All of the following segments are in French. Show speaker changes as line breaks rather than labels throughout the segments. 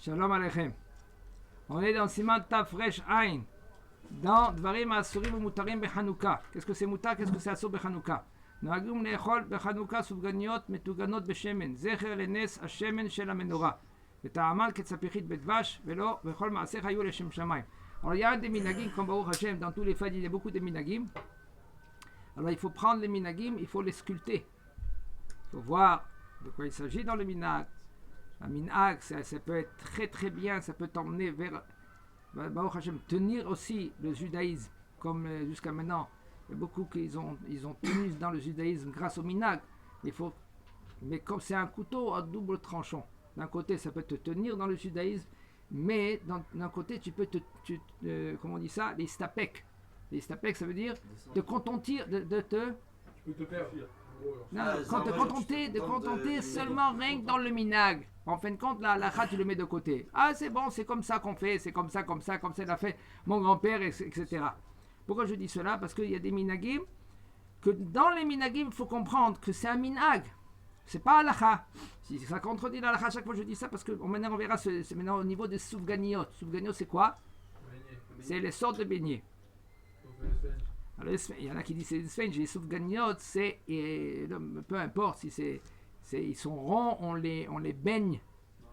Shalom Aleichem. On est dans Siman Tafresh Ain, dans Dvarim Asurim Mutarim Bechanouka. Qu'est-ce que c'est Mutar? Qu'est-ce que c'est Asur Bechanouka? Noagum Lechol Bechanouka Suvganiot Metuganot Beshemen. Zecher Lenes Hashemen Shel HaMenorah. Veta'amal Ketzapichit Betvash Velo Bechol Maasech Hayu Leshem Shamayim. Alors il y a des minagim, comme Baruch Hashem, dans tous les faits, il y a beaucoup de minagim. Alors il faut prendre les minagim, il faut les sculpter. Il faut voir de quoi il s'agit dans le minag. Un minag, ça peut être très très bien, ça peut t'emmener vers Baruch Hashem, tenir aussi le judaïsme, comme jusqu'à maintenant. Il y a beaucoup qui ils ont tenu dans le judaïsme grâce au minag. Mais comme c'est un couteau à double tranchant. D'un côté, ça peut te tenir dans le judaïsme, mais d'un côté, tu peux comment on dit ça, les stapek. Les stapek, ça veut dire te contenter de te...
Tu peux te perdre.
Non, te contenter seulement rien que dans le minag. En fin de compte, la halakha, tu le mets de côté. Ah, c'est bon, c'est comme ça qu'on fait, c'est comme ça l'a fait mon grand-père, etc. Pourquoi je dis cela? Parce qu'il y a des minagim, que dans les minagim, il faut comprendre que c'est un minag. C'est pas halakha. Si ça contredit la halakha, à chaque fois je dis ça, parce que maintenant on verra, c'est maintenant au niveau des souvganiot. Souvganiot, c'est quoi? C'est les sortes de beignets. Alors, il y en a qui disent c'est des sphinx, les souvganiot, c'est peu importe si ils sont ronds, on les baigne.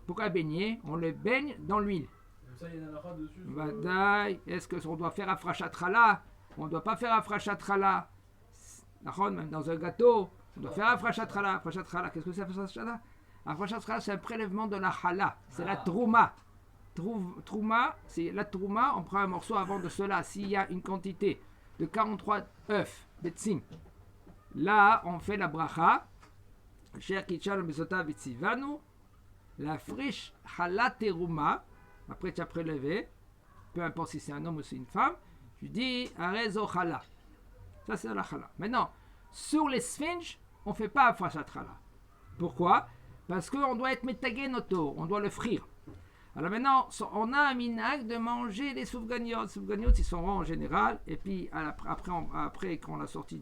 Pourquoi baigner? On les baigne dans l'huile.
Ça, il y a une halakha dessus.
Vadaï, est-ce qu'on doit faire afrachatrala? On ne doit pas faire afrachatrala. Même dans un gâteau, on doit faire afrachatrala. Afrachatrala, qu'est-ce que c'est afrachatrala? Afrachatrala, c'est un prélèvement de la chala, c'est la trouma. Trouma, c'est la trouma, on prend un morceau avant de cela. S'il y a une quantité de 43 œufs, betsim, là on fait la bracha. Cher Kitchal Mesota Vitsivanu, la friche chala terouma. Après tu as prélevé, peu importe si c'est un homme ou c'est une femme, tu dis Arezo chala. Ça c'est la chala. Maintenant, sur les sphinx, on ne fait pas afrachatrala. Pourquoi? Parce qu'on doit être metagenoto, on doit le frire. Alors maintenant, on a un minag de manger les souvganiot. Les souvganiot, ils sont ronds en général. Et puis après qu'on l'a sorti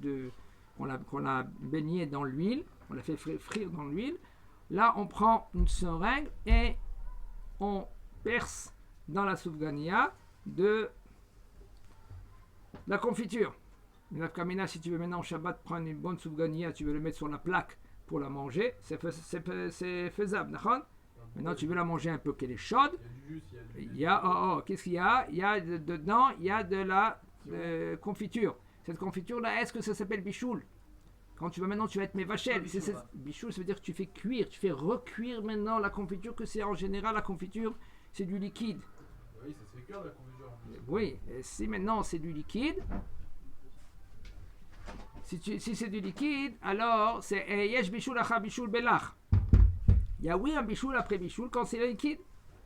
qu'on l'a baigné dans l'huile, on l'a fait frire dans l'huile. Là, on prend une seringue et on perce dans la souvgania de la confiture. Si tu veux maintenant au Shabbat prendre une bonne souvgania, tu veux le mettre sur la plaque pour la manger, c'est faisable, d'accord? Maintenant, tu veux la manger un peu qu'elle est chaude. Qu'est-ce qu'il y a? Dedans, il y a de la confiture. Cette confiture-là, est-ce que ça s'appelle bichoul? Quand tu vas être mévachel. Bichoul, ça veut dire que tu fais cuire, tu fais recuire maintenant la confiture, que c'est en général la confiture, c'est du liquide.
Oui, ça se fait cuire la confiture.
Oui, et si maintenant c'est du liquide, si c'est du liquide, alors c'est yesh bichoul acha bichoul belach. Il y a oui un bichoul après bichoul quand c'est liquide.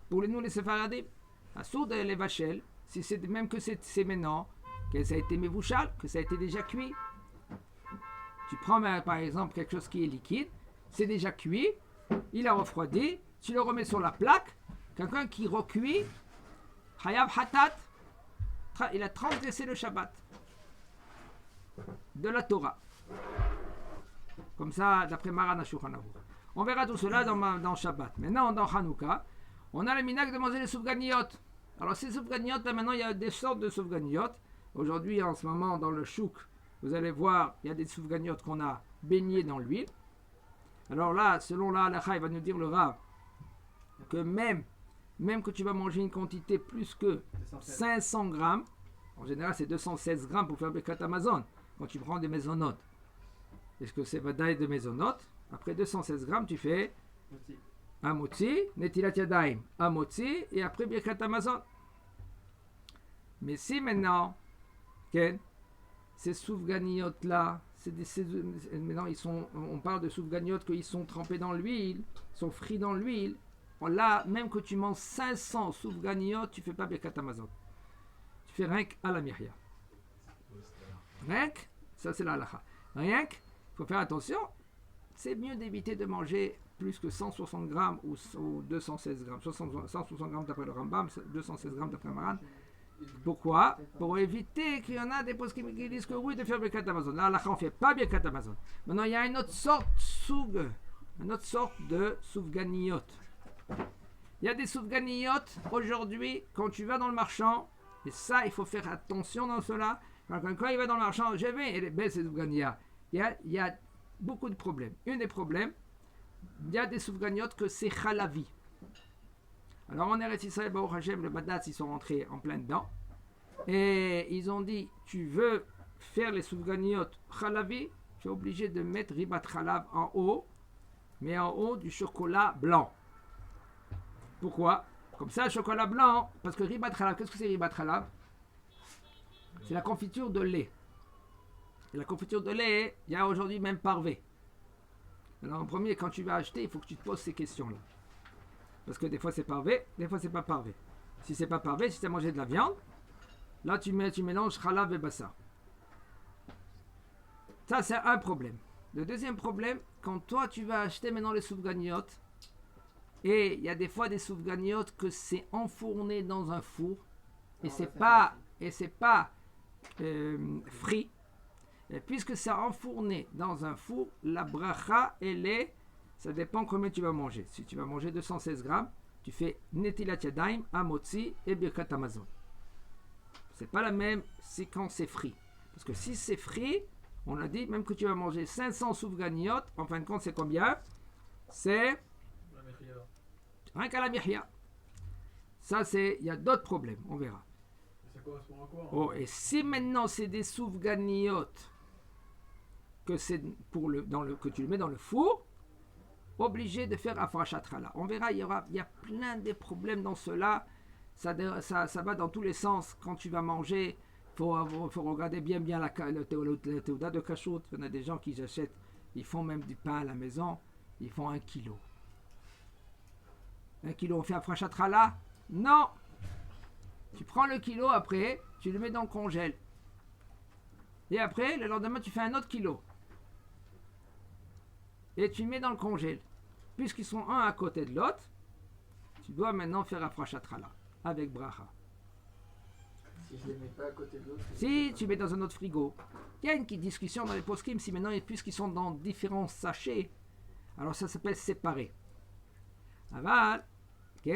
Pour nous les séfaradim, à sourd de les vachel, si c'est même que c'est maintenant, que ça a été mévouchal, que ça a été déjà cuit. Tu prends par exemple quelque chose qui est liquide, c'est déjà cuit, il a refroidi, tu le remets sur la plaque, quelqu'un qui recuit, Hayav Hatat, il a transgressé le Shabbat de la Torah. Comme ça, d'après Maran HaShulchan Aruch. On verra tout cela dans Shabbat. Maintenant, dans Hanouka, on a le minag de manger les souvganiot. Alors, ces souvganiot, là maintenant, il y a des sortes de souvganiot. Aujourd'hui, en ce moment, dans le chouk, vous allez voir, il y a des souvganiot qu'on a baignés dans l'huile. Alors là, selon la halakha, il va nous dire le Rav que même que tu vas manger une quantité plus que 500 grammes, en général c'est 216 grammes pour faire Birkat Hamazon, quand tu prends des maisonnotes. Est-ce que c'est Vadaï de maisonnotes? Après 216 grammes, tu fais un motzi, Netilat Yadayim, un motzi, et après Birkat Hamazon. Mais si maintenant, ces souvganiot là, maintenant on parle de souvganiot qu'ils sont trempés dans l'huile, sont frits dans l'huile. Là, même que tu manges 500 souvganiot, tu ne fais pas Birkat Hamazon. Tu fais rien qu'à la miria. Rien que, ça c'est la halakha. Rien que, il faut faire attention, c'est mieux d'éviter de manger plus que 160 grammes ou 216 grammes. 160 grammes d'après le Rambam, 216 grammes d'après Maran. Pourquoi? Pour éviter qu'il y en a des postes qui disent que oui, de faire Birkat Hamazon. Là, on ne fait pas Birkat Hamazon. Maintenant, il y a une autre sorte de souvganiot. Il y a des soufganiyot aujourd'hui, quand tu vas dans le marchand, et ça, il faut faire attention dans cela. Quand il va dans le marchand, je vais, et les belles soufganiyot, il y a beaucoup de problèmes. Un des problèmes, il y a des soufganiyot que c'est chalavi. Alors en Eretz Israël, Baruch Hashem, le Badatz, ils sont rentrés en plein dedans. Et ils ont dit, tu veux faire les soufganiyot chalavi, tu es obligé de mettre ribat chalav en haut, mais en haut du chocolat blanc. Pourquoi? Comme ça, le chocolat blanc, parce que ribat chalav, qu'est-ce que c'est ribat chalav? C'est la confiture de lait. Et la confiture de lait, il y a aujourd'hui même parvé. Alors en premier, quand tu vas acheter, il faut que tu te poses ces questions-là. Parce que des fois c'est parvé, des fois c'est pas parvé. Si c'est pas parvé, si tu as mangé de la viande, là tu mélanges chalav et bassa. Ça c'est un problème. Le deuxième problème, quand toi tu vas acheter maintenant les soufganiyot, et il y a des fois des soufganiyot que c'est enfourné dans un four, et c'est pas frit. Et puisque c'est enfourné dans un four, la bracha elle est, ça dépend combien tu vas manger. Si tu vas manger 216 grammes, tu fais netilat yadayim, amotzi et birkat hamazon. C'est pas la même si quand c'est frit. Parce que si c'est frit, on a dit même que tu vas manger 500 soufganiyot, en fin de compte c'est combien? C'est
La mechia.
rien qu'à la mihya. Ça c'est, il y a d'autres problèmes, on verra.
Ça correspond à quoi?
Oh, et si maintenant c'est des soufganiyot que c'est que tu le mets dans le four, obligé de faire afrachat chala. On verra, il y a plein de problèmes dans cela. Ça va dans tous les sens. Quand tu vas manger, faut regarder bien le théouda de kashout. Il y en a des gens qui achètent, ils font même du pain à la maison, ils font 1 kilo. 1 kilo, on fait afrachat chala? Non. Tu prends le kilo après, tu le mets dans le congèle. Et après, le lendemain, tu fais un autre kilo. Et tu mets dans le congèle. Puisqu'ils sont un à côté de l'autre, tu dois maintenant faire afrachat chala avec bracha.
Si je les mets pas à côté de l'autre.
Si tu mets dans un autre frigo, il y a une petite discussion dans les poskim, si maintenant, puisqu'ils sont dans différents sachets, alors ça s'appelle séparé. Aval, quand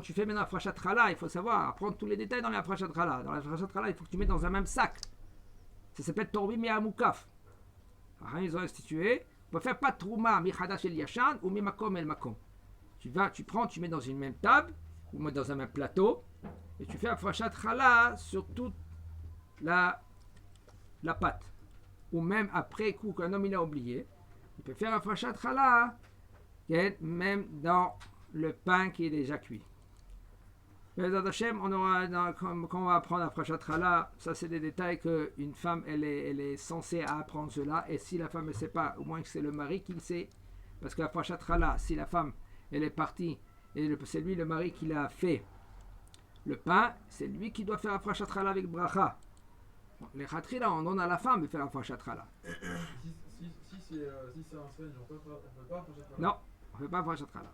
tu fais maintenant afrachat chala, il faut savoir, apprendre tous les détails dans l'afrachat chala. Dans l'afrachat chala, il faut que tu mettes dans un même sac. Ça s'appelle torbi me'amukaf. Ils ont institué, on peut faire pas de trouma mi chadash el yashan ou mi makom el makom. Tu prends, tu mets dans une même table ou dans un même plateau et tu fais afrachat chala sur toute la pâte. Ou même après coup qu'un homme il a oublié, il peut faire afrachat chala même dans le pain qui est déjà cuit. Bezat Hashem, quand on va apprendre afrachat chala, ça c'est des détails qu'une femme elle est censée apprendre cela, et si la femme ne sait pas, au moins que c'est le mari qui le sait, parce que afrachat chala, si la femme elle est partie et c'est lui le mari qui l'a fait le pain, c'est lui qui doit faire afrachat chala avec bracha. Les khatri là on donne à la femme de faire afrachat chala.
Si c'est un sphène, on peut pas afrachat chala.
Non, on ne fait pas afrachat chala.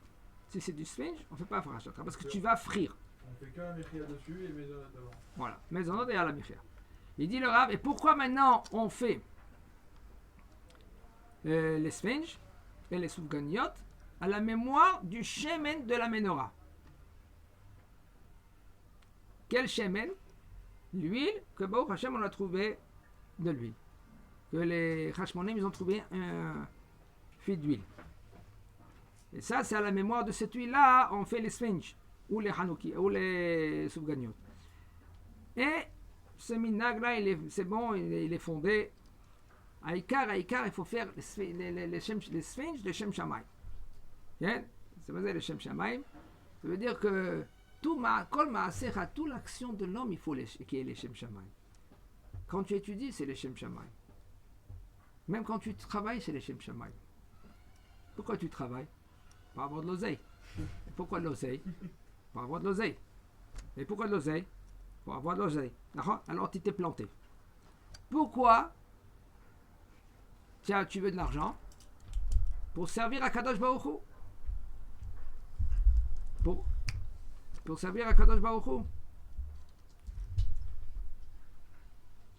Si c'est du sphène, on ne fait pas afrachat chala parce que tu vas frire.
On fait qu'un mechia dessus et maisonnette avant.
Voilà, maisonnette et à la mechia. Il dit le Rav, et pourquoi maintenant on fait les sphinges et les soufganiyot à la mémoire du shemen de la menorah? Quel shemen? L'huile que Baruch Hashem on a trouvé de l'huile. Que les Hashmonim ils ont trouvé un fil d'huile. Et ça c'est à la mémoire de cette huile-là on fait les sphinges ou les hanouki ou les soufganiyot. Et ce minag là c'est bon, il est fondé. Aïkar, il faut faire les sphinges de Shem Shamayim. C'est le Shem Shamayim. Ça veut dire que toute l'action de l'homme, il faut qu'il y ait les Shem Shamayim. Quand tu étudies, c'est les Shem Shamayim. Même quand tu travailles, c'est les Shem Shamayim. Pourquoi tu travailles? Pour avoir de l'oseille. Pourquoi de l'oseille? Pour avoir de l'oseille. Et pourquoi de l'oseille? Pour avoir de l'oseille. Alors tu t'es planté. Pourquoi tu veux de l'argent? Pour servir à Kadosh Baruch Hu. Pour servir à Kadosh Baruch Hu.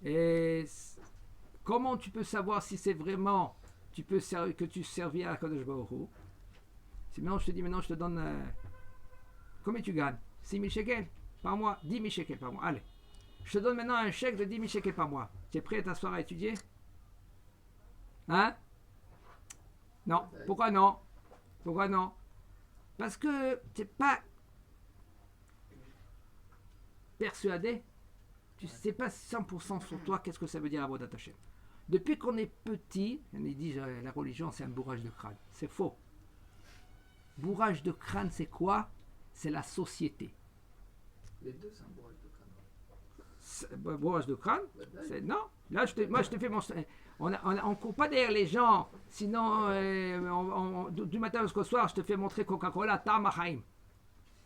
Et comment tu peux savoir si c'est vraiment que tu servis à Kadosh Baruch Hu? Si maintenant je te dis, maintenant je te donne. Combien tu gagnes 6 000 shekels par mois, 10 000 shekels par mois. Allez. Je te donne maintenant un chèque de 10 000 shekels par mois. Tu es prêt à t'asseoir à étudier? Hein? Non. Pourquoi non? Pourquoi non? Parce que tu n'es pas persuadé. Tu ne sais pas 100% sur toi qu'est-ce que ça veut dire Avodat Hashem. Depuis qu'on est petit, on dit la religion c'est un bourrage de crâne. C'est faux. Bourrage de crâne c'est quoi? C'est la société.
Les deux, c'est un bourrage de crâne.
Bourrage de crâne? Non. Là, moi je te fais mon... On ne court pas derrière les gens. Sinon, du matin jusqu'au soir, je te fais montrer Coca-Cola, Tamahaim.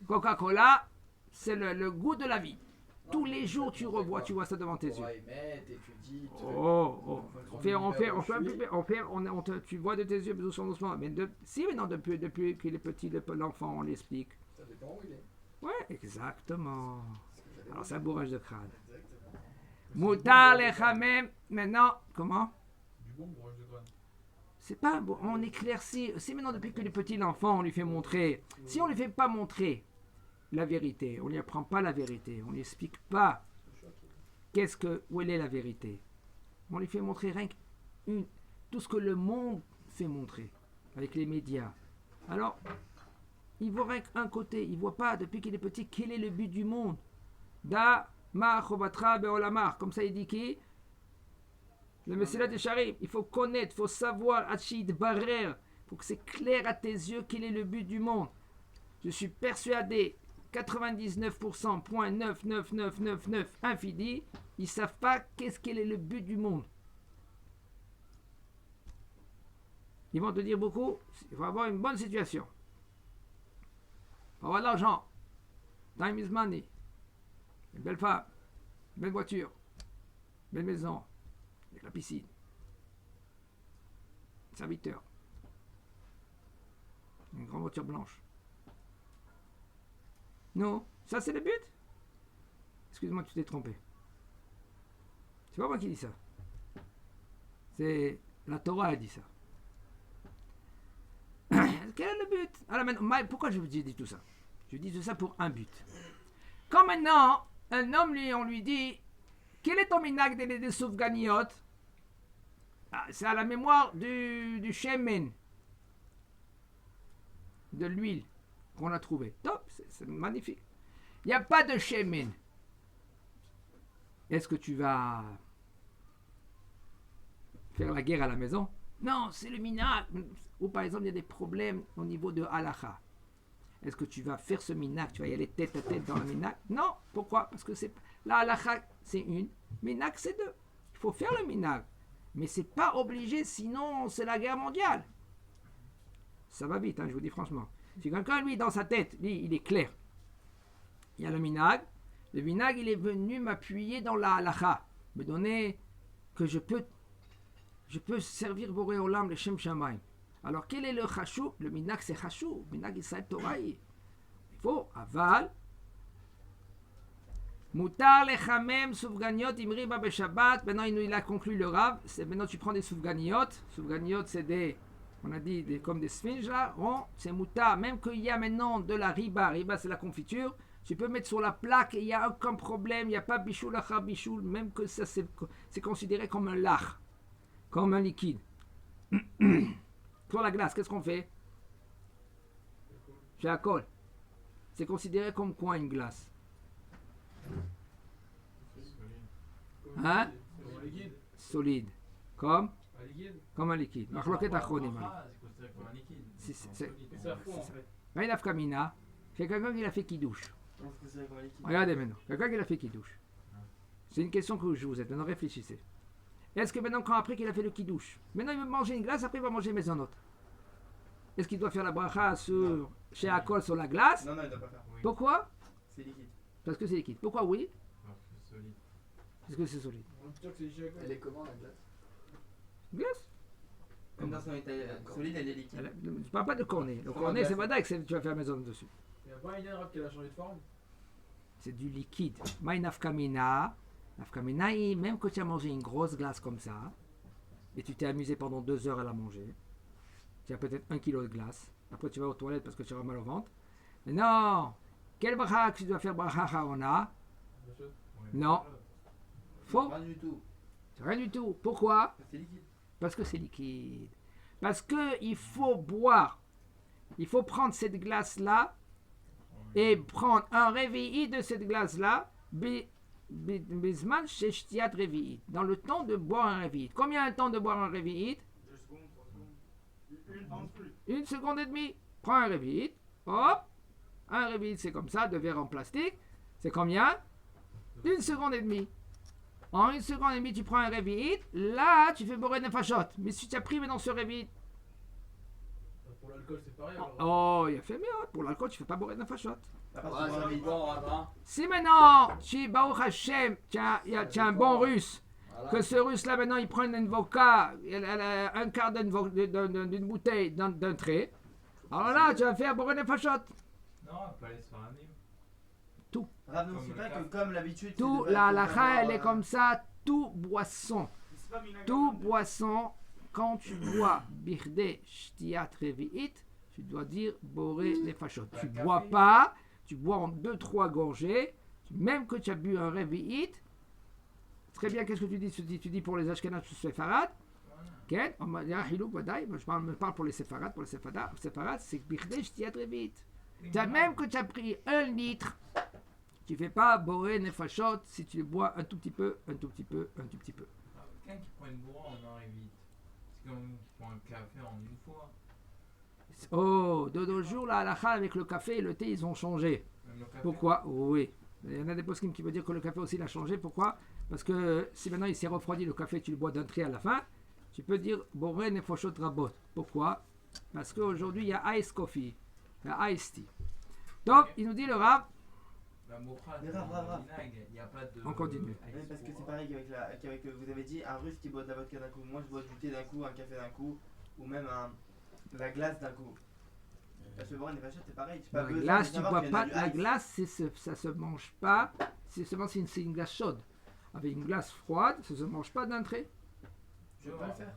Coca-Cola, c'est le goût de la vie. Tous les jours, tu vois ça devant tes yeux. Tu vois de tes yeux, doucement. Mais depuis qu'il est petit, l'enfant, on l'explique.
Ça dépend où il est.
Ouais, exactement. Alors, c'est un bourrage de crâne. Moutar les chamem. Maintenant, comment?
Du bon bourrage de crâne.
C'est pas bon, on éclaircit. C'est maintenant depuis que le petit l'enfant, on lui fait montrer. Si on lui fait pas montrer la vérité, on lui apprend pas la vérité, on lui explique pas où est la vérité. On lui fait montrer rien que tout ce que le monde fait montrer avec les médias. Alors, il voit rien qu'un côté, il voit pas depuis qu'il est petit quel est le but du monde. Da ma chobatra beolamar, comme ça il dit qui? Le Messilat de Sharim, il faut connaître, il faut savoir, Achid Barer, il faut que c'est clair à tes yeux quel est le but du monde. Je suis persuadé, 99%.99999 infidis, ils ne savent pas quel est le but du monde. Ils vont te dire beaucoup, il faut avoir une bonne situation. Il faut avoir de l'argent. Time is money. Une belle femme, une belle voiture, une belle maison. Avec la piscine, un serviteur, une grande voiture blanche. Non, ça c'est le but. Excuse-moi, tu t'es trompé. C'est pas moi qui dis ça. C'est la Torah a dit ça. Quel est le but? Alors maintenant, pourquoi je vous dis tout ça? Je dis tout ça pour un but. Quand maintenant, un homme, on lui dit, quel est ton minag des soufganiot? C'est à la mémoire du shemen, de l'huile qu'on a trouvé. Top, c'est magnifique. Il n'y a pas de shemen. Est-ce que tu vas faire la guerre à la maison? Non, c'est le minag. Ou par exemple, il y a des problèmes au niveau de halacha. Est-ce que tu vas faire ce minag? Tu vas y aller tête à tête dans le minag? Non. Pourquoi? Parce que la halacha, c'est une. Minag, c'est deux. Il faut faire le minag. Mais c'est pas obligé, sinon c'est la guerre mondiale. Ça va vite, je vous dis franchement. Si quelqu'un, lui, dans sa tête, lui, il est clair. Il y a le minag. Le minag, il est venu m'appuyer dans la halacha. Me donner que je peux servir Boré Olam, le Shem Shamayim. Alors, quel est le chashou? Le minag, c'est chashou. Minag, il s'appelle Torah. Il faut, aval. Moutar le chamem soufganiot imriba beshabbat. Maintenant, il a conclu le Rav. Maintenant, tu prends des soufganiot. Soufganiot, c'est on a dit, comme des sphinges là. C'est moutar. Même qu'il y a maintenant de la riba. Riba, c'est la confiture. Tu peux mettre sur la plaque et il n'y a aucun problème. Il n'y a pas bichoul, achar bichoul. Même que ça, c'est considéré comme un lach. Comme un liquide. Pour la glace, qu'est-ce qu'on fait? Chez Akol. C'est considéré comme quoi une glace? Hein? Solide. Comme un liquide. Machloket achronim. C'est ça. Maïnaf Kamina, c'est quelqu'un qui l'a fait kidouche. Regardez maintenant. Quelqu'un qui l'a fait kidouche. C'est une question que je vous ai. Maintenant réfléchissez. Est-ce que maintenant, après qu'il a fait le kidouche, maintenant il veut manger une glace, après il va manger maisonnote? Est-ce qu'il doit faire la bracha chez Akol sur la glace?
Non, il ne doit pas faire.
Oui. Pourquoi?
C'est liquide.
Parce que c'est liquide. Pourquoi oui?
C'est solide.
Parce que c'est solide.
Elle est comment la glace?
Glace?
Même dans son état solide, elle est liquide.
Je ne parle pas de cornet. Le cornet, c'est vadaï que tu vas faire maison dessus.
Il n'y a pas une arabe qui a changé de forme?
C'est du liquide. Maï nafkamina. Nafkamina, même quand tu as mangé une grosse glace comme ça, et tu t'es amusé pendant 2 heures à la manger, tu as peut-être 1 kilo de glace, Après, tu vas aux toilettes parce que tu auras mal au ventre. Mais non, quelle bracha que tu dois faire bracha harona? Non, faux.
Pas du tout.
Rien du tout. Pourquoi?
C'est liquide.
Parce que c'est liquide. Parce qu'il faut boire. Il faut prendre cette glace-là et prendre un réveil de cette glace-là. Bisman sheshtiat réveil. Dans le temps de boire un réveil. Combien de temps de boire un réveil?
2 secondes, 3 secondes.
Une seconde et demie. Prends un réveil. Hop. Un réveil, c'est comme ça, de verre en plastique. C'est combien? Une seconde et demie. En une seconde et demie, tu prends un réveil. Là, tu fais boire nefashot. Mais si tu as pris maintenant ce réveil.
Pour l'alcool, c'est pareil. Alors.
Oh, il a fait mieux. Pour l'alcool, tu fais pas boire nefashot.
Ah,
Ouais,
parce que
ça
moi,
dépend, hein.
Si maintenant, tu Baruch Hashem, tu as un bon russe,
Voilà.
que ce russe-là maintenant il prend une vodka, un quart d'une bouteille d'un trait, alors là tu vas faire boire nefashot.
Non, pas les Sfaradim.
Rav, n'oublie pas que comme l'habitude.
Tout,
c'est de
la
faire
halakha, elle est
savoir,
comme ça, tout boisson. Tout boisson, quand tu bois birde shtiat revi'it, tu dois dire boré nefashot. Tu bois pas, tu bois en 2-3 gorgées, même que tu as bu un revi'it. Très bien, qu'est-ce que tu dis? Tu dis pour les Ashkenaz, tu séfarades. כן? חילוק ודאי, je parle pour les séfarades, c'est birde shtiat revi'it. Même que tu as pris 1 litre, tu fais pas boré nefashot si tu les bois un tout petit peu.
Quelqu'un qui prend une bourre en un et vite. C'est comme qui prend un café en une fois.
Oh, de nos jours, la halakha avec le café et le thé, ils ont changé.
Même le café.
Pourquoi? Oui. Il y en a des poskim qui veulent dire que le café aussi il a changé. Pourquoi? Parce que si maintenant il s'est refroidi, le café, tu le bois d'un trait à la fin, tu peux dire boré nefoshot rabot. Pourquoi? Parce qu'aujourd'hui, il y a ice coffee, il y a ice tea. Donc, il nous dit le Rav,
La mocha,
Mais
c'est
Rav,
en
Rav.
vinaigre, il n'y a pas de.
On continue.
Oui, parce que c'est pareil qu'avec vous avez dit un russe qui boit de la vodka d'un coup. Moi je bois du thé d'un coup, un café d'un coup, ou même de la glace d'un coup. Parce que boire une vachettes c'est pareil. Tu
la glace, tu bois pas. La glace, ça se mange pas. C'est seulement si c'est une glace chaude. Avec une glace froide, ça se mange pas d'un trait.
Je peux pas le faire.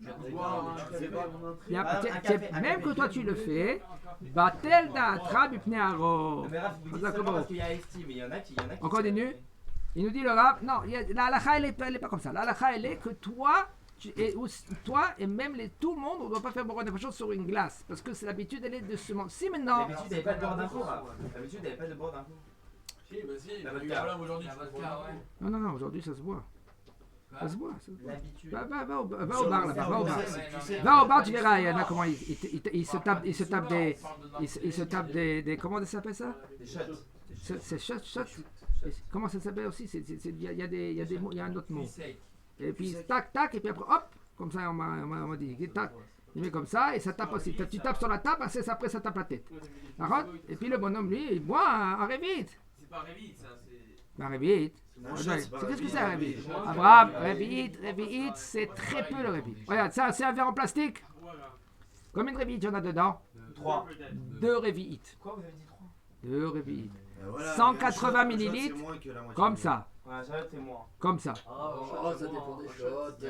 Il y a-
Ah,
tiens,
un
tiens,
café, un
même
café.
que toi tu le fais, batel da'atra bipnei aro.
Mais Raph, vous dites
D'accord.
seulement parce qu'il y a ST, mais il y en a qui.
On continue. Il nous dit le Rav, non, la halakha elle est pas comme ça. La halakha elle est que toi, toi et même tout le monde, on ne doit pas faire boire des choses sur une glace. Parce que c'est l'habitude, elle est de se manger. Si maintenant,
D'habitude, il n'y avait pas de bord d'un coup, Raph. D'habitude, il n'y avait pas de bord d'un coup.
Si, bah si,
La
il y a eu
vodka.
un problème aujourd'hui.
La
tu
vodka,
vois,
ouais.
non, aujourd'hui ça se boit. Ça se boit.
L'habitude.
Va au bar là-bas, va au bar.
Tu sais,
Va au bar, tu verras, il y en a comment ils se tapent des comment ça s'appelle ça?
Des shots.
C'est shot. Comment ça s'appelle aussi? Il y a un autre mot. Et puis tac, et puis après hop, comme ça on m'a dit, tac, il met comme ça et ça tape aussi. Tu tapes sur la table, après ça tape la tête. D'accord? Et puis le bonhomme lui, il boit un révite.
C'est pas révite, ça, c'est.
Un révite.
Non,
Qu'est-ce que c'est un révite?
Ouais.
Abraham, révite, c'est très peu le révite. Regarde, ça c'est un verre en plastique. Combien de révites il y en a dedans?
3.
2 révites.
Quoi, vous avez dit 3?
2 révites.
Voilà,
180
mais le shot,
millilitres,
c'est moins que la moitié.
Comme ça.
Ouais, ça c'est moi.
Comme ça.
Oh, ça dépend des shots.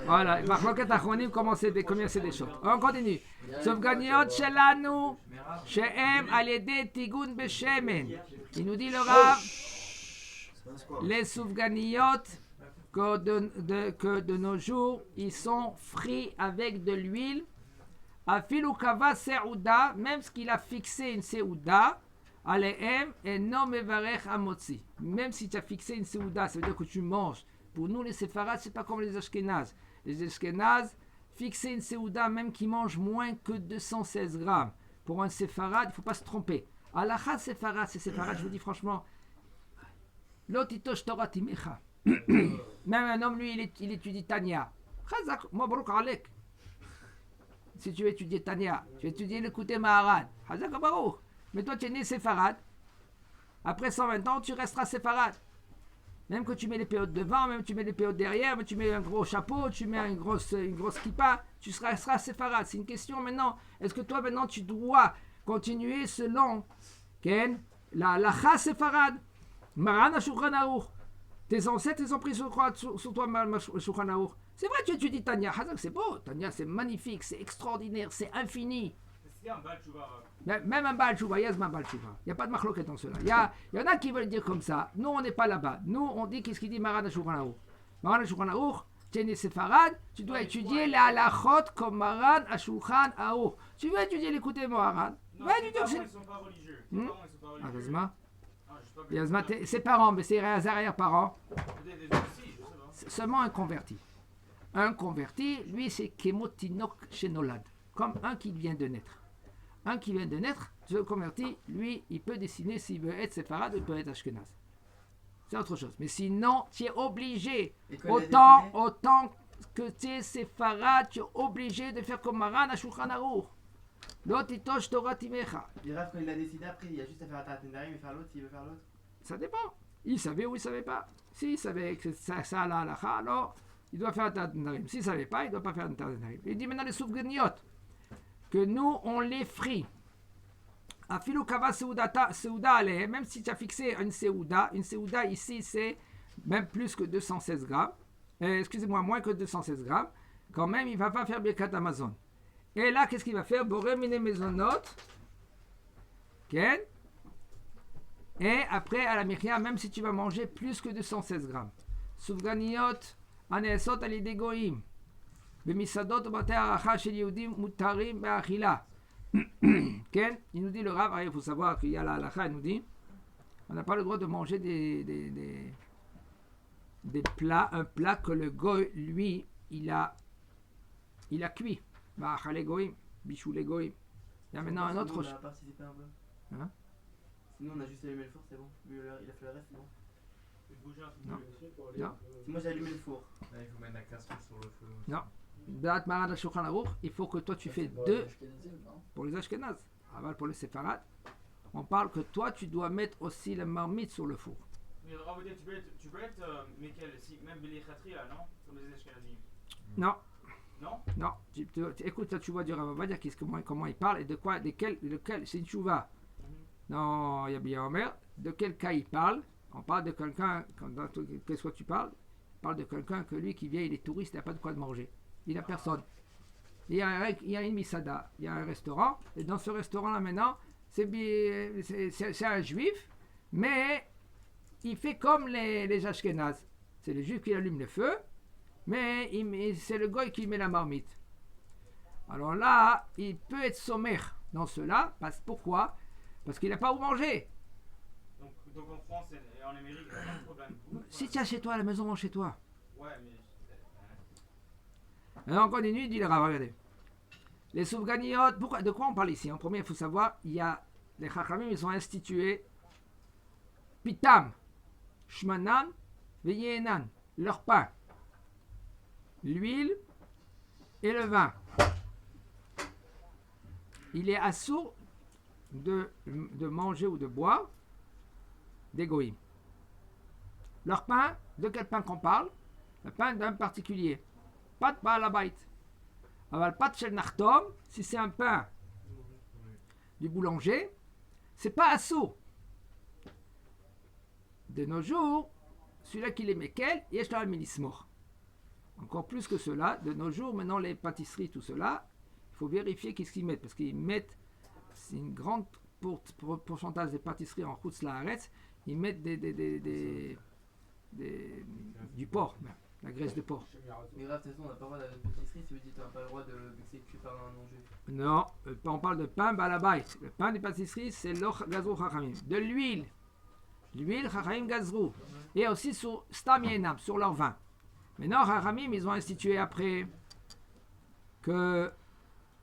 Voilà, Marloquet Achronim, combien c'est des choses. On continue. Sofganiot shelanu, she'em al-yedei tigun beshemen. Il nous dit le Rav, les soufganiot que de nos jours, ils sont frits avec de l'huile. Afilu kava se'uda, même ce qu'il a fixé une se'uda, alehem et non mevarech amotzi. Même si tu as fixé une se'uda, ça veut dire que tu manges. Pour nous, les séfarades, c'est pas comme les ashkénazes. Les ashkénazes, fixer une se'uda, même qui mange moins que 216 grammes. Pour un séfarade, il ne faut pas se tromper. Alacha séfarade, c'est séfarade, je vous dis franchement, l'otitosh Torah timecha. Même un homme, lui, il étudie Tanya. Chazak, mabruk alek. Si tu veux étudier Tanya, tu veux étudier le Kouté Maharad. Chazak baruch. Mais toi, tu es né séfarade. Après 120 ans, tu resteras séfarade. Même que tu mets les périodes devant, même que tu mets les périodes derrière, même que tu mets un gros chapeau, tu mets une grosse kippa, tu seras séfarade. C'est une question maintenant. Est-ce que toi, maintenant, tu dois continuer selon Ken, la lacha séfarade, Marana Shulchan Aruch. Tes ancêtres, ils ont pris sur toi, Shulchan Aruch. C'est vrai, tu étudies Tanya. Hazak, c'est beau. Tanya, c'est magnifique, c'est extraordinaire, c'est infini.
c'est un Baal Tshuva.
Même un Baal Tshuva, Yazma Baal Tshuva. Il n'y a pas de machloket dans cela. Il y en a qui veulent dire comme ça. Nous, on n'est pas là-bas. Nous, on dit qu'est-ce qu'il dit Maran HaShulchan Aruch. Maran HaShulchan Aruch, tu es né séfarade, tu dois étudier les halachot comme Maran HaShulchan Aruch. Tu veux étudier l'écouter Maran?
Non,
Va
tes
étudier
parents,
aussi.
ils sont pas religieux. Tes
Hmm?
parents, ils sont pas
Ah,
religieux.
Yazma.
Ah, je sais pas.
Yazma, ses parents, mais ses arrière-parents.
Peut-être des autres aussi, je sais pas.
C'est seulement un converti. Un converti, lui, c'est Kemotinok Shenolad, comme un qui vient de naître. Un qui vient de naître, ce converti, lui, il peut décider s'il veut être séfarade ou il peut être ashkenaz. C'est autre chose. Mais sinon, tu es obligé,
Et quand il a décidé,
autant que tu es séfarade, tu es obligé de faire comme Maran HaShulchan Aruch. Lo titosh Torah timecha.
et Rav, quand il a décidé, après, il a juste à faire un Tendarim et faire l'autre s'il veut faire l'autre.
Ça dépend. Il savait ou il ne savait pas. S'il savait que ça la halacha, alors il doit faire un Tanarim. S'il ne savait pas, il ne doit pas faire un Tanarim. Il dit maintenant les souvenirs que nous, on les frit. Afilu kava seuda ale, même si tu as fixé une seuda ici, c'est même plus que 216 grammes. Excusez-moi, moins que 216 grammes. Quand même, il ne va pas faire Birkat Amazon. Et là, qu'est-ce qu'il va faire? Boré mine maisonot. Ken. Et après, à la Myria, même si tu vas manger plus que 216 grammes. Souvganiot, anesot alidegoim. Bemisadot, bate aracha shel Yehudim, mutarim, be'achila. Ken, il nous dit le Rav, il faut savoir qu'il y a la halacha, il nous dit, on n'a pas le droit de manger des plats, un plat que le goy, lui, il a cuit. Ba'achale goim, bichou les goim. Il y a maintenant un autre.
Sinon, on a participé un peu.
Hein?
Sinon, on a juste allumé le four, c'est bon. Lui, il a fait le reste, c'est bon.
Fais bouger un peu.
Non.
Pour
Non.
Si moi j'ai allumé le four.
Là, il faut mettre la casserole sur le feu.
Non. Da'at Maran HaShulchan Aruch, il faut que toi tu fais
Pour
deux
les Ashkenazim, non?
pour les Ashkenaz. Aval pour les séfarades, on parle que toi tu dois mettre aussi la marmite sur le four.
Mais Rav, tu peux être Mekel, si, même Belichatri là, non? Comme les Ashkenazim.
Non,
Non?
non. Écoute, tu vois du Rav Ovadia, comment il parle et de quoi, lequel, c'est une chouva. Non, il y a bien Omer. De quel cas il parle? On parle de quelqu'un, qu'est-ce que tu parles? On parle de quelqu'un que lui qui vient, il est touriste, il n'a pas de quoi de manger. Il n'a personne. Il y a une misada, il y a un restaurant, et dans ce restaurant-là maintenant, c'est un juif, mais il fait comme les Ashkénazes. C'est le juif qui allume le feu, mais c'est le goy qui met la marmite. Alors là, il peut être sommaire dans cela, pourquoi? Parce qu'il n'a pas où manger.
Donc en France et en Amérique, il n'y a pas de problème.
Si tu as chez toi à la maison, mange chez toi.
Ouais, mais.
Alors on continue, dit le Rav, regardez. Les souvganiot, de quoi on parle ici? En premier, il faut savoir, il y a les Chachamim, ils ont institué Pitam, Shmanan, Veyenan, leur pain, l'huile et le vin. Il est assourd de manger ou de boire des goïms. Leur pain, de quel pain qu'on parle? Le pain d'un particulier. Pas de Baal Habayit. Alors, pas de Shel Nachtom, si c'est un pain du boulanger, c'est pas assourd. De nos jours, celui-là qui les Mekel, il est un milismor. Encore plus que cela, de nos jours, maintenant les pâtisseries, tout cela, il faut vérifier qu'est-ce qu'ils mettent, parce qu'ils mettent, c'est une grande pourcentage des pâtisseries en Chutz Laaretz, ils mettent du porc, la graisse de porc.
Mais grave, de toute façon, on n'a pas le droit d'aller à une pâtisserie si vous dites qu'on n'a pas le droit de vu que c'est cuit par un non-juif.
Non, on parle de pain balabait. Le pain des pâtisseries, c'est l'or gazrou chachamim. De l'huile. L'huile chachamim gazrou. Et aussi sur stam yenam, sur leur vin. Maintenant, chachamim, ils ont institué après que,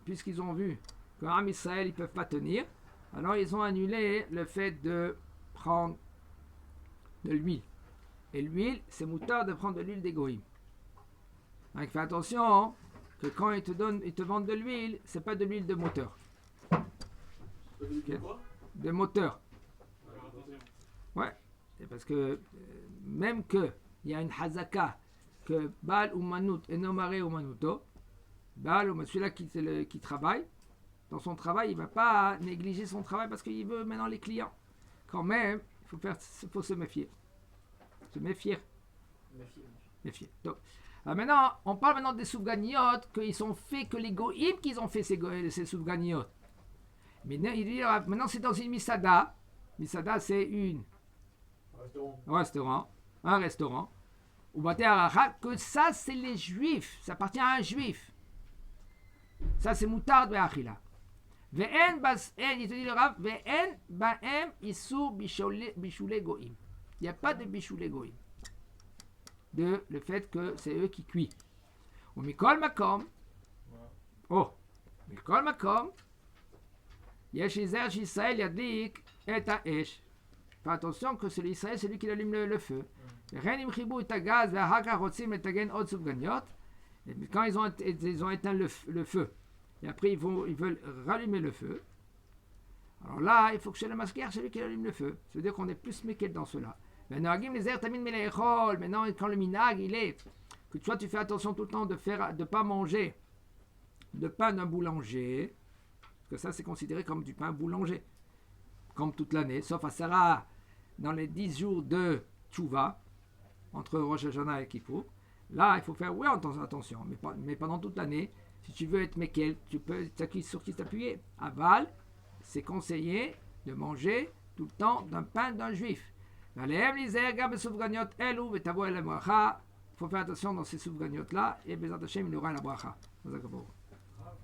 puisqu'ils ont vu qu'en Israël, ils ne peuvent pas tenir, alors ils ont annulé le fait de prendre de l'huile. Et l'huile, c'est moutard de prendre de l'huile d'égoïm. Donc fais attention, hein, que quand ils te vendent de l'huile, c'est pas de l'huile de moteur. Okay. De moteur. Ouais. C'est parce que même que il y a une hazaka que Baal ou Manout et Nomare ou Manuto, Baal ou celui-là qui travaille, dans son travail, il ne va pas négliger son travail parce qu'il veut maintenant les clients. Quand même, il faut se méfier. Se méfier. Méfier. Donc, maintenant, on parle maintenant des souvganiotes qu'ils sont faits, que les goïms qu'ils ont fait ces souvganiotes. Mais il dit, maintenant c'est dans une misada. Misada, c'est un restaurant. Ou Bate Aracha, que ça c'est les juifs, ça appartient à un juif. Ça c'est moutard de Achila. Ve'en bas en, il te dit le Rav, ve'en ba'em isur bishule goim. Il n'y a pas de bishule goim. De le fait que c'est eux qui cuisent. Ou mikol makom. Oh, mikol makom. Yesh izer Israël yadlik et ha'esh. Fais attention que c'est l'Israël, c'est lui qui allume le feu. Quand ils ont éteint le feu, et après ils veulent rallumer le feu, alors là, il faut que chez le masquer, c'est lui qui allume le feu. Ça veut dire qu'on est plus méquel dans cela. Maintenant, quand le minag, il est que toi, tu fais attention tout le temps de ne pas manger de pain d'un boulanger, parce que ça, c'est considéré comme du pain boulanger, comme toute l'année, sauf à Sarah, dans les 10 jours de Tchouva, entre Rosh Hashanah et Kippour. Là, il faut faire attention, mais pendant toute l'année, si tu veux être Mekel, tu peux sur qui t'appuyer. Aval, c'est conseillé de manger tout le temps d'un pain d'un juif. Il faut faire attention dans ces souvgagnotes là, et Bezat Hashem, il aura la bracha.